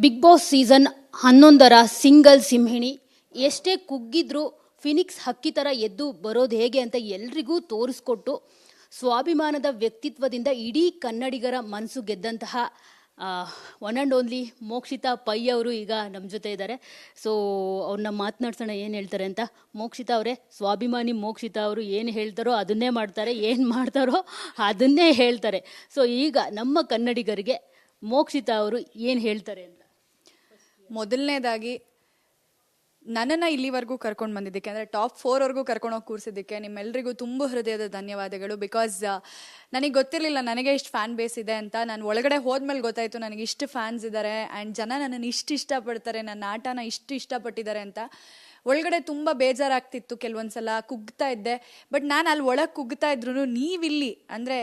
Big boss season 11ರ single ಸಿಂಹಿಣಿ ಎಷ್ಟೇ ಕುಗ್ಗಿದ್ರೂ Phoenix ಹಕ್ಕಿ ಥರ ಎದ್ದು ಬರೋದು ಹೇಗೆ ಅಂತ ಎಲ್ರಿಗೂ ತೋರಿಸ್ಕೊಟ್ಟು ಸ್ವಾಭಿಮಾನದ ವ್ಯಕ್ತಿತ್ವದಿಂದ ಇಡೀ ಕನ್ನಡಿಗರ ಮನಸ್ಸು ಗೆದ್ದಂತಹ one and only Mokshitha Pai ಅವರು ಈಗ ನಮ್ಮ ಜೊತೆ ಇದ್ದಾರೆ. ಸೊ ಅವ್ರನ್ನ ಮಾತನಾಡ್ಸೋಣ ಏನು ಹೇಳ್ತಾರೆ ಅಂತ. ಮೋಕ್ಷಿತಾ ಅವರೇ, ಸ್ವಾಭಿಮಾನಿ ಮೋಕ್ಷಿತಾ ಅವರು ಏನು ಹೇಳ್ತಾರೋ ಅದನ್ನೇ ಮಾಡ್ತಾರೆ, ಏನು ಮಾಡ್ತಾರೋ ಅದನ್ನೇ ಹೇಳ್ತಾರೆ. ಸೊ ಈಗ ನಮ್ಮ ಕನ್ನಡಿಗರಿಗೆ ಮೋಕ್ಷಿತಾ ಅವರು ಏನು ಹೇಳ್ತಾರೆ ಅಂತ. ಮೊದಲನೇದಾಗಿ ನನ್ನನ್ನು ಇಲ್ಲಿವರೆಗೂ ಕರ್ಕೊಂಡು ಬಂದಿದ್ದಕ್ಕೆ, ಅಂದರೆ ಟಾಪ್ 4ವರೆಗೂ ಕರ್ಕೊಂಡೋಗಿ ಕೂರಿಸಿದ್ದಕ್ಕೆ ನಿಮ್ಮೆಲ್ಲರಿಗೂ ತುಂಬ ಹೃದಯದ ಧನ್ಯವಾದಗಳು. ಬಿಕಾಸ್ ನನಗೆ ಗೊತ್ತಿರಲಿಲ್ಲ ನನಗೆ ಇಷ್ಟು ಫ್ಯಾನ್ ಬೇಸ್ ಇದೆ ಅಂತ. ನಾನು ಒಳಗಡೆ ಹೋದ್ಮೇಲೆ ಗೊತ್ತಾಯಿತು ನನಗೆ ಇಷ್ಟು ಫ್ಯಾನ್ಸ್ ಇದ್ದಾರೆ ಆ್ಯಂಡ್ ಜನ ನನ್ನನ್ನು ಇಷ್ಟು ಇಷ್ಟಪಡ್ತಾರೆ, ನನ್ನ ಆಟನ ಇಷ್ಟು ಇಷ್ಟಪಟ್ಟಿದ್ದಾರೆ ಅಂತ. ಒಳಗಡೆ ತುಂಬ ಬೇಜಾರಾಗ್ತಿತ್ತು, ಕೆಲವೊಂದ್ಸಲ ಕುಗ್ತಾ ಇದ್ದೆ. ಬಟ್ ನಾನು ಅಲ್ಲಿ ಒಳಗೆ ಕುಗ್ತಾ ಇದ್ರು ನೀವಿಲ್ಲಿ ಅಂದರೆ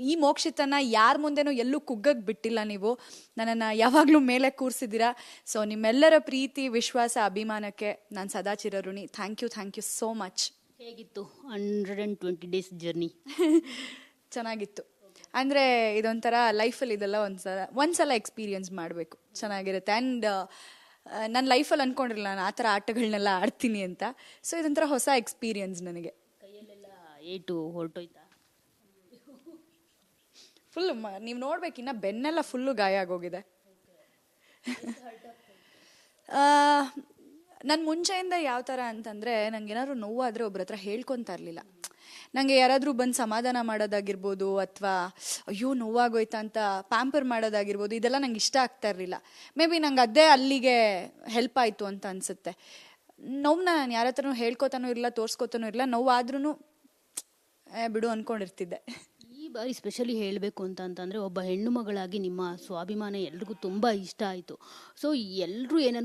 ಈ ಮೋಕ್ಷಿತನ ಯಾರ ಮುಂದೆನೂ ಎಲ್ಲೂ ಕುಗ್ಗಕ್ಕೆ ಬಿಟ್ಟಿಲ್ಲ. ನೀವು ನನ್ನನ್ನು ಯಾವಾಗಲೂ ಮೇಲೆ ಕೂರಿಸಿದ್ದೀರಾ. ಸೊ ನಿಮ್ಮೆಲ್ಲರ ಪ್ರೀತಿ, ವಿಶ್ವಾಸ, ಅಭಿಮಾನಕ್ಕೆ ನಾನು ಸದಾ ಚಿರಋಣಿ. Thank you so much. ಹೇಗಿತ್ತು 120 ಡೇಸ್ ಜರ್ನಿ? ಚೆನ್ನಾಗಿತ್ತು. ಅಂದರೆ ಇದೊಂಥರ ಲೈಫಲ್ಲಿ ಇದೆಲ್ಲ ಒಂದ್ಸಲ ಎಕ್ಸ್ಪೀರಿಯನ್ಸ್ ಮಾಡಬೇಕು, ಚೆನ್ನಾಗಿರುತ್ತೆ. ಆ್ಯಂಡ್ ನನ್ನ ಲೈಫಲ್ಲಿ ಅಂದ್ಕೊಂಡಿರಲಿಲ್ಲ ನಾನು ಆ ಥರ ಆಟಗಳನ್ನೆಲ್ಲ ಆಡ್ತೀನಿ ಅಂತ. ಸೊ ಇದೊಂಥರ ಹೊಸ ಎಕ್ಸ್ಪೀರಿಯನ್ಸ್ ನನಗೆ. ಕೈಯಲ್ಲೆಲ್ಲ ಏಟು ಹೊರಟೋಯ್ತಾ? ಫುಲ್ ನೀವು ನೋಡ್ಬೇಕು, ಇನ್ನು ಬೆನ್ನೆಲ್ಲ ಫುಲ್ಲು ಗಾಯ ಆಗೋಗಿದೆ. ನನ್ನ ಮುಂಚೆಯಿಂದ ಯಾವ ಥರ ಅಂತಂದರೆ, ನಂಗೆ ಏನಾದ್ರು ನೋವಾದರೆ ಒಬ್ರ ಹತ್ರ ಹೇಳ್ಕೊತಾ ಇರಲಿಲ್ಲ. ನನಗೆ ಯಾರಾದರೂ ಬಂದು ಸಮಾಧಾನ ಮಾಡೋದಾಗಿರ್ಬೋದು, ಅಥವಾ ಅಯ್ಯೋ ನೋವಾಗೋಯ್ತಾ ಅಂತ ಪ್ಯಾಂಪರ್ ಮಾಡೋದಾಗಿರ್ಬೋದು, ಇದೆಲ್ಲ ನಂಗೆ ಇಷ್ಟ ಆಗ್ತಾ ಇರಲಿಲ್ಲ. ಮೇ ಬಿ ನಂಗೆ ಅದೇ ಅಲ್ಲಿಗೆ ಹೆಲ್ಪ್ ಆಯಿತು ಅಂತ ಅನಿಸುತ್ತೆ. ನೋವನ್ನ ನಾನು ಯಾರ ಹತ್ರನೂ ಹೇಳ್ಕೊತಾನೂ ಇರಲಿಲ್ಲ, ತೋರಿಸ್ಕೊತಾನೂ ಇರಲಿಲ್ಲ. ನೋವಾದ್ರೂ ಬಿಡು ಅಂದ್ಕೊಂಡಿರ್ತಿದ್ದೆ. ಈ ಬಾರಿ ಸ್ಪೆಷಲಿ ಹೇಳಬೇಕು ಅಂತಂದರೆ, ಒಬ್ಬ ಹೆಣ್ಣು ಮಗಳಾಗಿ ನಿಮ್ಮ ಸ್ವಾಭಿಮಾನ ಎಲ್ರಿಗೂ ತುಂಬ ಇಷ್ಟ ಆಯಿತು. ಸೊ ಎಲ್ಲರೂ ಏನು